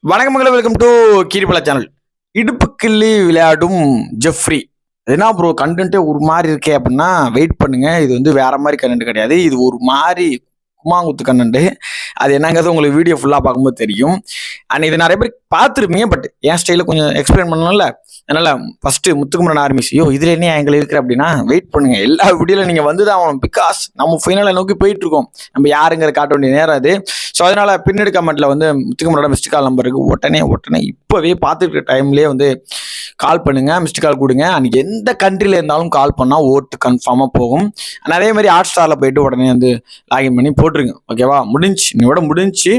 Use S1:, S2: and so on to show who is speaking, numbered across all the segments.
S1: வணக்கம் மகளே, welcome to கீரிப்பலா channel. இடுப்பு கிள்ளி விளையாடும் ஜெஃப்ரி. என்ன ப்ரோ கண்டென்ட்டே ஒரு மாதிரி இருக்கே அப்படின்னா வெயிட் பண்ணுங்க. இது வந்து வேற மாதிரி கண்டென்ட் கிடையாது. இது ஒரு மாதிரி குமாங்குத்து கண்டென்ட். அது என்னங்கிறது உங்களுக்கு வீடியோ ஃபுல்லாக பார்க்கும்போது தெரியும். அண்ட் இது நிறைய பேர் பார்த்துருப்பீங்க. பட் என் ஸ்டைலில் கொஞ்சம் எக்ஸ்பிளைன் பண்ணணும்ல. அதனால ஃபர்ஸ்ட் முத்துக்குமரன் ஆரம்பிச்சு இதுல என்ன ஆங்கிள் இருக்கு அப்படின்னா வெயிட் பண்ணுங்க. எல்லா வீடியோல நீங்க வந்துதான் ஆகணும். பிகாஸ் நம்ம ஃபைனலை நோக்கி போயிட்டு இருக்கோம். நம்ம யாருங்கிற காட்ட வேண்டிய நேரம் அது. ஸோ அதனால பின்னாடி கமெண்ட்ல வந்து முத்துக்குமரோட மிஸ்டு கால் நம்பருக்கு உடனே இப்பவே பார்த்துட்டு டைம்லேயே வந்து கால் பண்ணுங்க, மிஸ்டு கால் கொடுங்க. அன்னைக்கு எந்த கண்ட்ரில இருந்தாலும் கால் பண்ணா ஓட்டு கன்ஃபார்மா போகும். அதே மாதிரி ஹாட் ஸ்டார்ல போயிட்டு உடனே வந்து லாகின் பண்ணி போட்டுருங்க. ஓகேவா? முடிஞ்சு இன்னோட முடிஞ்சு.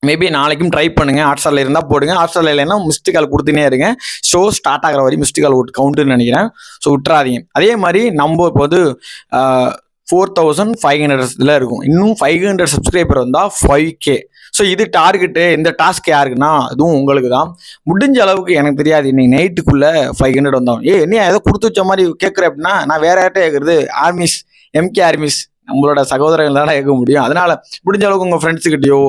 S1: மேபி நாளைக்கும் ட்ரை பண்ணுங்க. ஹாட் ஸ்டார்ல இருந்தால் போடுங்க. ஹாட் ஸ்டார்ல இல்லைன்னா மிஸ்டு கால் கொடுத்துனே இருங்க. ஷோ ஸ்டார்ட் ஆகிற வரையும் மிஸ்டு கால் ஓட்டு கவுண்ட்டுன்னு நினைக்கிறேன். ஸோ விட்டுறாதீங்க. அதே மாதிரி நம்ம இப்போ வந்து 4500 இருக்கும். இன்னும் 500 சப்ஸ்கிரைபர் வந்தால் 5K. ஸோ இது டார்கெட்டு. இந்த டாஸ்க் யாருக்குன்னா அதுவும் உங்களுக்கு தான். முடிஞ்ச அளவுக்கு எனக்கு தெரியாது இன்னைக்கு நைட்டுக்குள்ள 500 வந்தோம். என்ன ஏதோ கொடுத்து வச்ச மாதிரி கேட்குறேன் அப்படின்னா நான் வேற யார்கிட்ட கேட்குறது? ஆர்மிஸ், எம்கே ஆர்மிஸ், நம்மளோட சகோதரர்கள் தானே கேட்க முடியும். அதனால முடிஞ்ச அளவுக்கு உங்கள் ஃப்ரெண்ட்ஸுக்கிட்டையோ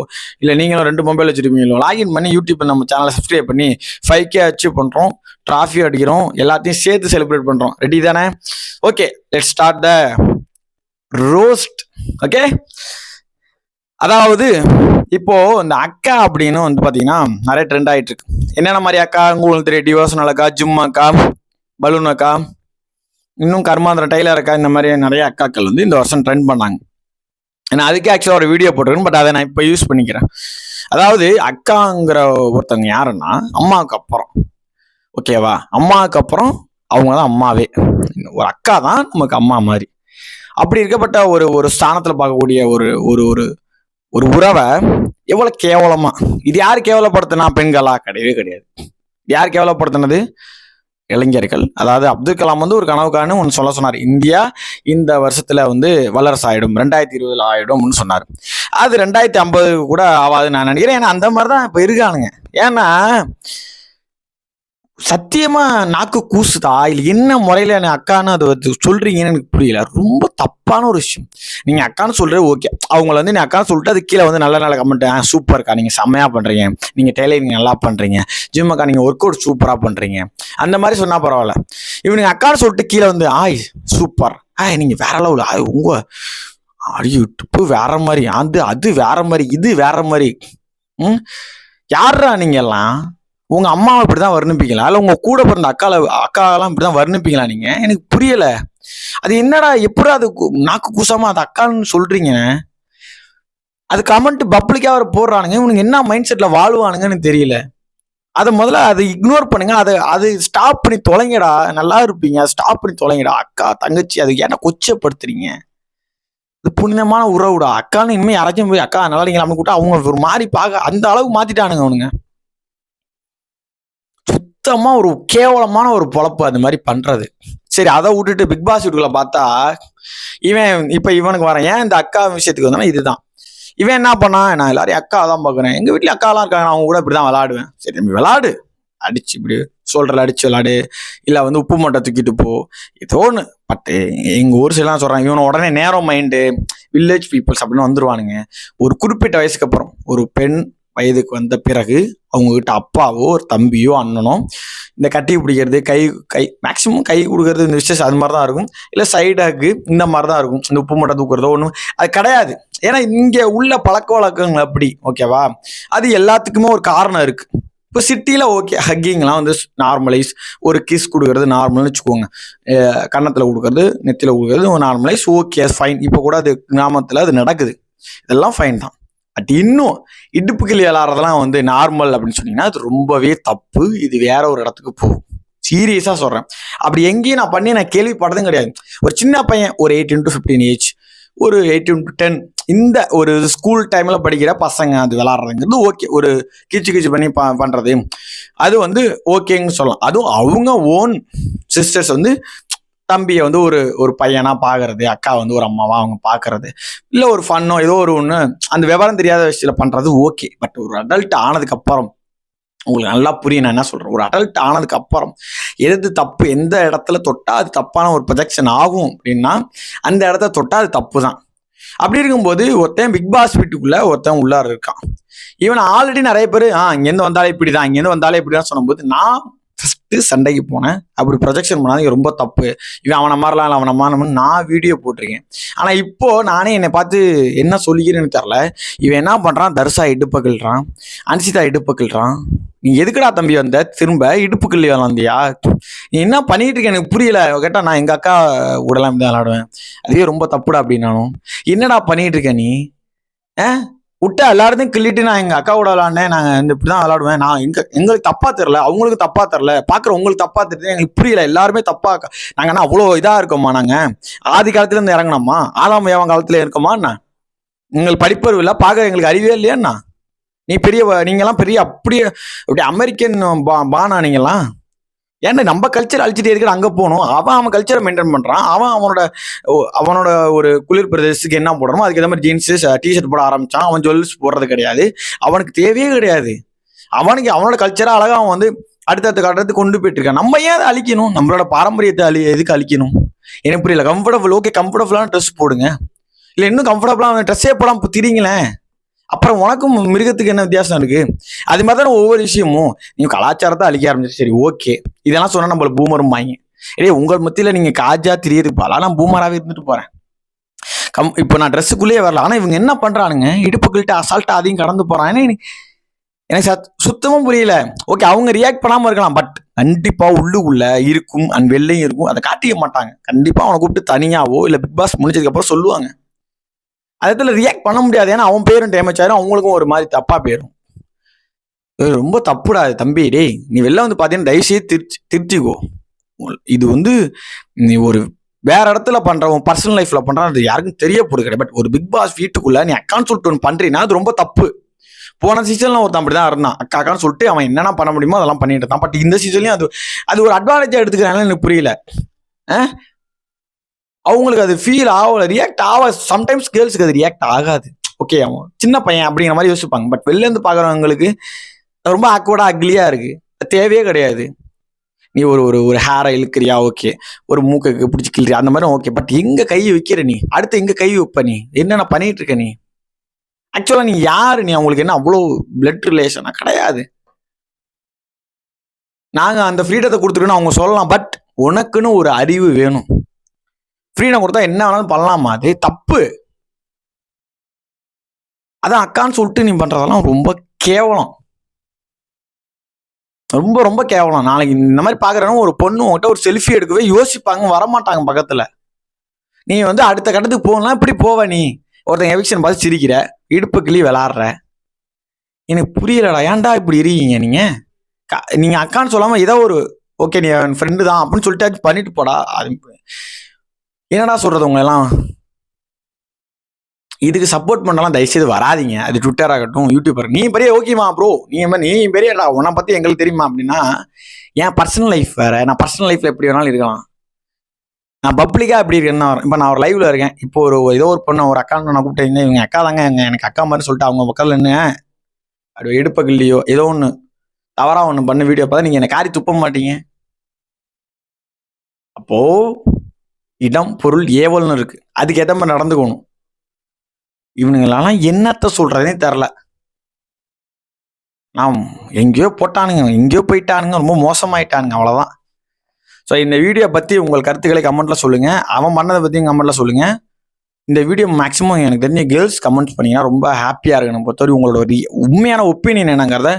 S1: இல்லை நீங்களும் 2 மொபைல் வச்சுருப்பீங்களோ லாகின் பண்ணி யூடியூப்பில் நம்ம சேனலை சப்ஸ்கிரைப் பண்ணி 5K அச்சீவ் பண்ணுறோம். ட்ராஃபி அடிக்கிறோம். எல்லாத்தையும் சேர்த்து செலிப்ரேட் பண்ணுறோம். ரெடி தானே? Okay, let's start the roast. Okay, அதாவது இப்போ இந்த அக்கா அப்படின்னு வந்து பார்த்தீங்கன்னா நிறைய ட்ரெண்ட் ஆகிட்டு இருக்கு. என்னென்ன மாதிரி அக்கா உங்களுக்கு தெரியும்? டிவோஷனல் அக்கா, ஜிம் அக்கா, பலூன் அக்கா, இன்னும் கர்மாந்திரம் டெய்லர் அக்கா, இந்த மாதிரி நிறைய அக்காக்கள் வந்து இந்த வருஷம் ட்ரெண்ட் பண்ணாங்க. நான் அதுக்கே ஆக்சுவலாக ஒரு வீடியோ போட்டிருக்கேன். பட் அதை நான் இப்போ யூஸ் பண்ணிக்கிறேன். அதாவது அக்காங்கிற ஒருத்தவங்க யாருன்னா அம்மாவுக்கு அப்புறம். ஓகேவா? அம்மாவுக்கு அப்புறம் அவங்க தான் அம்மாவே. ஒரு அக்கா தான் நமக்கு அம்மா மாதிரி. அப்படி இருக்கப்பட்ட ஒரு ஒரு ஸ்தானத்தில் பார்க்கக்கூடிய ஒரு ஒரு ஒரு ஒரு உறவை எவ்வளவு கேவலமா, இது யார் கேவலப்படுத்தினா? பெண்களா? கிடையவே கிடையாது. யார் கேவலப்படுத்தினது? இளைஞர்கள். அதாவது அப்துல் கலாம் வந்து ஒரு கனவுக்கான ஒன்று சொன்னார். இந்தியா இந்த வருஷத்துல வந்து வல்லரசு ஆயிடும், 2020 ஆயிடும்னு சொன்னார். அது 2050 கூட ஆகாதுன்னு நான் நினைக்கிறேன். ஏன்னா அந்த மாதிரிதான் இப்ப இருக்கானுங்க. ஏன்னா சத்தியமா நாக்கு கூசுதா இல்லை என்ன முறையில எனக்கு அக்கான்னு அதை சொல்றீங்கன்னு எனக்கு புரியல. ரொம்ப தப்பான ஒரு விஷயம். நீங்க அக்கான்னு சொல்றது ஓகே. அவங்கள வந்து நீ அக்கான்னு சொல்லிட்டு அது கீழே வந்து நல்ல நல்ல கமெண்ட், சூப்பர்க்கா, நீங்க செம்மையா பண்றீங்க, நீங்க டெய்லரிங் நல்லா பண்றீங்க, ஜிம் அக்கா நீங்க ஒர்க் அவுட் சூப்பரா பண்றீங்க, அந்த மாதிரி சொன்னா பரவாயில்ல. இவனுங்க அக்கான்னு சொல்லிட்டு கீழே வந்து சூப்பர், நீங்க வேற லெவல், உங்க யூடியூப் வேற மாதிரி, அது வேற மாதிரி, இது வேற மாதிரி. யாரா நீங்க எல்லாம்? உங்க அம்மாவை இப்படிதான் வர்ணிப்பீங்களா? இல்ல உங்க கூட பிறந்த அக்காவெல்லாம் இப்படிதான் வர்ணிப்பீங்களா? நீங்க எனக்கு புரியல. அது என்னடா, எப்படி அது நாக்கு கூசாம அது அக்கான்னு சொல்றீங்க? அது கமெண்ட் பப்ளிக்கா அவர் போடுறானுங்க. இவனுக்கு என்ன மைண்ட் செட்ல வாழ்வானுங்கன்னு தெரியல. அதை முதல்ல அதை இக்னோர் பண்ணுங்க. அது ஸ்டாப் பண்ணி தொலைங்கடா. நல்லா இருப்பீங்க. ஸ்டாப் பண்ணி தொலைங்கடா. அக்கா தங்கச்சி அது ஏன்னா கொச்சப்படுத்துறீங்க? இது புனிதமான உறவுடா. அக்கான்னு இனிமே யாராச்சும் போய் அக்கா நல்லா நீங்க கூட்டா அவங்க ஒரு மாதிரி பார்க்க அந்த அளவுக்கு மாத்திட்டானுங்க அவனுங்க. சுத்தமா ஒரு கேவலமான ஒரு பொழப்பு அது மாதிரி பண்றது. சரி, அதை விட்டுட்டு பிக் பாஸ் வீட்டுக்குள்ள பார்த்தா இவனுக்கு வரேன். ஏன் இந்த அக்கா விஷயத்துக்கு வந்தா இதுதான். இவன் என்ன பண்ணா, நான் எல்லாரையும் அக்கா தான் பாக்குறேன், எங்க வீட்டுல அக்காலாம் இருக்காங்க, அவங்க கூட இப்படிதான் விளையாடுவேன். சரி தம்பி விளையாடு, அடிச்சு இப்படி சொல்றல அடிச்சு விளையாடு, இல்ல வந்து உப்பு மூட்டை தூக்கிட்டு போ, ஏதோ ஒன்று. பட் எங்க ஊர் சைட்லாம் சொல்றாங்க இவனை உடனே நேரோ மைண்டு வில்லேஜ் பீப்புள்ஸ் அப்படின்னு வந்துருவானுங்க. ஒரு குறிப்பிட்ட வயசுக்கு அப்புறம், ஒரு பெண் வயதுக்கு வந்த பிறகு அவங்க கிட்ட அப்பாவோ ஒரு தம்பியோ அண்ணனோ இந்த கட்டி பிடிக்கிறது, கை மேக்சிமம் கை கொடுக்கறது, இந்த விஷயம் அது மாதிரி தான் இருக்கும். இல்லை சைடாக்கு இந்த மாதிரி தான் இருக்கும். இந்த உப்பு மூட்டை தூக்குறதோ ஒன்றும் அது கிடையாது. ஏன்னா இங்கே உள்ள பழக்க வழக்கங்கள் அப்படி. ஓகேவா? அது எல்லாத்துக்குமே ஒரு காரணம் இருக்கு. இப்போ சிட்டியில் ஓகே, ஹக்கிங்லாம் வந்து நார்மலைஸ், ஒரு கிஸ் கொடுக்கறது நார்மல்னு வச்சுக்கோங்க. கன்னத்தில் கொடுக்கறது, நெத்தியில் கொடுக்கறது ஒரு நார்மலைஸ், ஓகே ஃபைன். இப்போ கூட அது கிராமத்தில் அது நடக்குது. இதெல்லாம் ஃபைன் தான். பட் இன்னும் இடுப்பு கிளி விளாட்றதெல்லாம் வந்து நார்மல் அப்படின்னு சொன்னீங்கன்னா அது ரொம்பவே தப்பு. இது வேற ஒரு இடத்துக்கு போகும். சீரியஸா சொல்றேன். அப்படி எங்கேயும் நான் கேள்விப்பட்டதும் கிடையாது. ஒரு சின்ன பையன், ஒரு 18 to 15 ஏஜ், ஒரு 18 to 10, இந்த ஒரு ஸ்கூல் டைம்ல படிக்கிற பசங்க அது விளாட்றதுங்கிறது ஓகே. ஒரு கிச்சு பண்ணி பண்றது அது வந்து ஓகேன்னு சொல்லலாம். அதுவும் அவங்க ஓன் சிஸ்டர்ஸ் வந்து தம்பியை வந்து ஒரு பையனா பாக்குறது, அக்கா வந்து ஒரு அம்மாவா அவங்க பாக்குறது, இல்ல ஒரு ஃபன்னோ ஏதோ ஒரு ஒண்ணு அந்த விவரம் தெரியாத விஷயத்துல பண்றது ஓகே. பட் ஒரு அடல்ட் ஆனதுக்கு அப்புறம் உங்களுக்கு நல்லா புரியும் நான் என்ன சொல்றேன். ஒரு அடல்ட் ஆனதுக்கு அப்புறம் எது தப்பு, எந்த இடத்துல தொட்டா அது தப்பான ஒரு ப்ரொஜெக்ஷன் ஆகும் அப்படின்னா அந்த இடத்த தொட்டா அது தப்பு தான். அப்படி இருக்கும்போது ஒருத்தன் பிக் பாஸ் வீட்டுக்குள்ள ஒருத்தன் உள்ளார இருக்கான். இவன் ஆல்ரெடி நிறைய பேர் இங்கேருந்து வந்தாலே இப்படிதான், இங்கேருந்து வந்தாலே இப்படிதான் சொல்லும்போது நான் ஃபர்ஸ்ட் சண்டைக்கு போனேன். அப்படி ப்ரொஜெக்ஷன் பண்ணாது ரொம்ப தப்பு. இவன் அவனை மாறலாம், அவனை மாறணும்னு நான் வீடியோ போட்டிருக்கேன். ஆனால் இப்போ நானே என்னை பார்த்து என்ன சொல்லிக்கிறேன்னு தெரில. இவன் என்ன பண்ணுறான், தர்சா இடுப்பக்கிள்றான், அன்சிதா இடுப்பக்கிள்றான். நீ எதுக்குடா தம்பி வந்த, திரும்ப இடுப்புக்கிள்ளி வந்தியா, நீ என்ன பண்ணிட்டு இருக்க எனக்கு புரியல. கேட்டால் நான் எங்கள் அக்கா கூடலாம் இப்படி தான் விளாடுவேன், அதுவே ரொம்ப தப்புடா அப்படின்னாலும். என்னடா பண்ணிட்டு இருக்க நீ, விட்டா எல்லாருத்தையும் கிள்ளிட்டு நான் எங்கள் அக்கா கூட விளாண்டேன், நாங்கள் இப்படி தான் விளாடுவேன், நான் எங்களுக்கு தப்பா தெரில, அவங்களுக்கு தப்பா தெரில, பார்க்குற உங்களுக்கு தப்பா தெரியுது, எங்களுக்கு புரியல, எல்லாருமே தப்பா. நாங்கள் என்ன அவ்வளோ இதாக இருக்கோமா, நாங்கள் ஆதி காலத்துலேருந்து இறங்கினோமா, ஆதாம் ஏவன் காலத்துல இருக்கோமா என்ன, எங்களுக்கு படிப்பறிவு இல்லை, பார்க்குற எங்களுக்கு அறிவே இல்லையாண்ணா, நீ நீங்கெல்லாம் பெரிய அப்படியே அமெரிக்கன் பானா நீங்கெல்லாம், ஏன்னா நம்ம கல்ச்சர் அழிச்சிட்டே இருக்கிற அங்கே போகணும். அவன் கல்ச்சரை மெயின்டைன் பண்ணுறான். அவனோட ஒரு குளிர் பிரதேசத்துக்கு என்ன போடணுமோ அதுக்கு ஏற்ற மாதிரி ஜீன்ஸு டிஷர்ட் போட ஆரம்பிச்சான். அவன் ஜுவல்ஸ் போடுறது கிடையாது, அவனுக்கு தேவையே கிடையாது. அவனோட கல்ச்சரை அழகாக அவன் வந்து அடுத்தடுத்த கட்டத்துக்கு கொண்டு போயிட்டு இருக்கான். நம்ம ஏன் அதை அழிக்கணும், நம்மளோட பாரம்பரியத்தை எதுக்கு அழிக்கணும் எனக்கு புரியல. கம்ஃபர்டபுள், ஓகே கம்ஃபர்டபுளான ட்ரெஸ் போடுங்க, இல்லை இன்னும் கம்ஃபர்டபுளான ட்ரெஸ்ஸே போடாமல் திரிங்களேன். அப்புறம் உனக்கும் மிருகத்துக்கு என்ன வித்தியாசம் இருக்கு. அது மாதிரி தான் ஒவ்வொரு விஷயமும் நீங்க கலாச்சாரத்தை அழிக்க ஆரம்பிச்சு. சரி ஓகே, இதெல்லாம் சொன்னா நம்மள பூமரும் வாங்க. உங்கள் மத்தியில நீங்க காஜா திரியது பாலா, நான் பூமராகவே இருந்துட்டு போறேன். இப்போ நான் ட்ரெஸ்ஸுக்குள்ளேயே வரல. ஆனா இவங்க என்ன பண்றானுங்க, இடுப்புக்கிட்ட அசால்ட்டா அதையும் கடந்து போறான். எனக்கு சுத்தமும் புரியல. ஓகே, அவங்க ரியாக்ட் பண்ணாம இருக்கலாம், பட் கண்டிப்பா உள்ளுக்குள்ள இருக்கும் அண்ட் வெளிலையும் இருக்கும், அதை காட்டிக்க மாட்டாங்க. கண்டிப்பா அவனை கூப்பிட்டு தனியாவோ இல்லை பிக் பாஸ் முடிஞ்சதுக்கு அப்புறம் சொல்லுவாங்க. அதில் ரியாக்ட் பண்ண முடியாது, ஏன்னா அவன் பேரும் டேமேஜ் ஆயிரும், அவங்களுக்கும் ஒரு மாதிரி தப்பா போயிடும். ரொம்ப தப்புடா தம்பி. டேய் நீ வெளில வந்து பார்த்தீங்கன்னா தயவுசெய்து திருச்சிக்கோ. இது வந்து நீ ஒரு வேற இடத்துல பண்ற, உன் பர்சனல் லைஃப்ல பண்ற, அது யாருக்கும் தெரிய போறது கிடையாது. பட் ஒரு பிக் பாஸ் வீட்டுக்குள்ள நீ அக்கான்னு சொல்லிட்டு ஒன்று பண்றீங்கன்னா அது ரொம்ப தப்பு. போன சீசன்ல ஒருத்தன் அப்படிதான் இருந்தான், அக்கான்னு சொல்லிட்டு அவன் என்னென்ன பண்ண முடியுமோ அதெல்லாம் பண்ணிட்டு இருந்தான். பட் இந்த சீசன்லயும் அது ஒரு அட்வான்டேஜா எடுத்துக்கிறாங்க, எனக்கு புரியல. அவங்களுக்கு அது ஃபீல் ஆகல, ரியாக்ட் ஆக. சம்டைம்ஸ் கேர்ள்ஸுக்கு அது ரியாக்ட் ஆகாது. ஓகே, அவன் சின்ன பையன் அப்படிங்கிற மாதிரி யோசிப்பாங்க. பட் வெளில இருந்து பார்க்குறவங்களுக்கு ரொம்ப ஆக்வர்டா அக்லியா இருக்கு, தேவையே கிடையாது. நீ ஒரு ஹேரை இழுக்கிறியா, ஓகே, ஒரு மூக்கு பிடிச்சி கிள்றியா, அந்த மாதிரி ஓகே. பட் எங்க கை வைக்கிற நீ, அடுத்து எங்க கை வைப்ப நீ, என்னென்ன பண்ணிட்டு இருக்க நீ, ஆக்சுவலா நீ யாரு, நீ அவங்களுக்கு என்ன அவ்வளோ பிளட் ரிலேஷனா கிடையாது. நாங்க அந்த ஃப்ரீடத்தை கொடுத்துருக்கோன்னு அவங்க சொல்லலாம், பட் உனக்குன்னு ஒரு அறிவு வேணும். ஃப்ரீடம் கொடுத்தா என்ன வேணாலும் பண்ணலாமா, அது தப்பு. அதான் அக்கான்னு சொல்லிட்டு நீ பண்றதெல்லாம் ரொம்ப கேவலம், ரொம்ப ரொம்ப கேவலம். நாளைக்கு இந்த மாதிரி பாக்குறவங்க ஒரு பொண்ணு உங்ககிட்ட ஒரு செல்ஃபி எடுக்கவே யோசிப்பாங்க, வரமாட்டாங்க பக்கத்துல. நீ வந்து அடுத்த கட்டத்துக்கு போகலாம், இப்படி போவ நீ ஒருத்தன் எவிக்ஷன் பார்த்து சிரிக்கிற, இடுப்பு கிளி விளாடுற, எனக்கு புரியலடா, ஏன்டா இப்படி இருக்கீங்க நீங்க அக்கான்னு சொல்லாம ஏதோ ஒரு ஓகே நீ என் ஃப்ரெண்டு தான் அப்படின்னு சொல்லிட்டு பண்ணிட்டு போடா. அது என்னடா சொல்றது, உங்க எல்லாம் இதுக்கு சப்போர்ட் பண்ணலாம் தயவுசெய்து வராதிங்க. அது ட்விட்டர் ஆகட்டும், யூடியூபர். நீ பெரிய ஓகேமா ப்ரோ, நீ பெரியடா, உன்னை பத்தி எங்களுக்கு தெரியுமா அப்படின்னா, என் பர்சனல் லைஃப் வேற. நான் பர்சனல் லைஃப்ல எப்படி வேணாலும் இருக்கலாம், நான் பப்ளிக்கா எப்படி இருக்கேன்னா, இப்போ நான் ஒரு லைவ்ல இருக்கேன், இப்போ ஏதோ ஒரு பொண்ணு ஒரு அக்கா நான் கூப்பிட்டேன், இவங்க அக்கா தாங்க எனக்கு அக்கா மாதிரி சொல்லிட்டு அவங்க பக்கத்துல என்ன அப்படி எடுப்பக்கில்லையோ ஏதோ ஒன்று தவறா ஒன்று பண்ண வீடியோ பார்த்தா நீங்க என்னை காரி துப்ப மாட்டீங்க. அப்போ இடம் பொருள் ஏவல்னு இருக்கு, அதுக்கு ஏற்ற மாதிரி நடந்துக்கணும். இவனுங்களெல்லாம் என்னத்த சொல்றதே தெரில. நான் எங்கேயோ போட்டானுங்க, எங்கேயோ போயிட்டானுங்க, ரொம்ப மோசமாயிட்டானுங்க, அவ்வளோதான். ஸோ இந்த வீடியோ பற்றி உங்கள் கருத்துக்களை கமெண்ட்ல சொல்லுங்க, அவன் பண்ணதை பற்றியும் கமெண்ட்ல சொல்லுங்க. இந்த வீடியோ மேக்ஸிமம் எனக்கு தெரிஞ்ச கேர்ள்ஸ் கமெண்ட்ஸ் பண்ணீங்கன்னா ரொம்ப ஹாப்பியாக இருக்கு. நம்ம பொறுத்தவரை உங்களோட ஒரு உண்மையான ஒப்பீனியன் என்னங்கிறத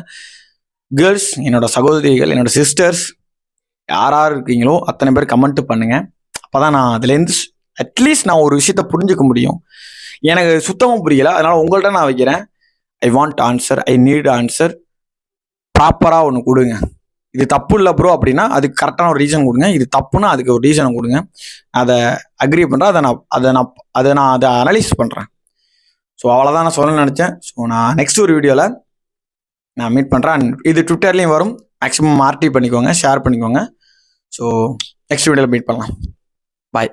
S1: கேர்ள்ஸ், என்னோட சகோதரிகள், என்னோட சிஸ்டர்ஸ் யார் இருக்கீங்களோ அத்தனை பேர் கமெண்ட் பண்ணுங்க. அப்போதான் நான் அதுலேருந்து அட்லீஸ்ட் நான் ஒரு விஷயத்த புரிஞ்சுக்க முடியும். எனக்கு சுத்தமாக புரியல, அதனால உங்கள்கிட்ட நான் வைக்கிறேன். I want answer, I need answer. ப்ராப்பராக ஒன்று கொடுங்க. இது தப்பு இல்லை ப்ரோ அப்படின்னா அதுக்கு கரெக்டான ஒரு ரீசன் கொடுங்க, இது தப்புன்னா அதுக்கு ஒரு ரீசனை கொடுங்க. அதை அக்ரி பண்ணுறேன், அதை நான் அனலைஸ் பண்ணுறேன். ஸோ அவ்வளோதான் நான் சொல்ல நினச்சேன். ஸோ நான் நெக்ஸ்ட் ஒரு வீடியோவில் நான் மீட் பண்ணுறேன். இது ட்விட்டர்லேயும் வரும், மேக்ஸிமம் ஆர்டி பண்ணிக்கோங்க, ஷேர் பண்ணிக்கோங்க. ஸோ நெக்ஸ்ட் வீடியோவில் மீட் பண்ணலாம். பாய்.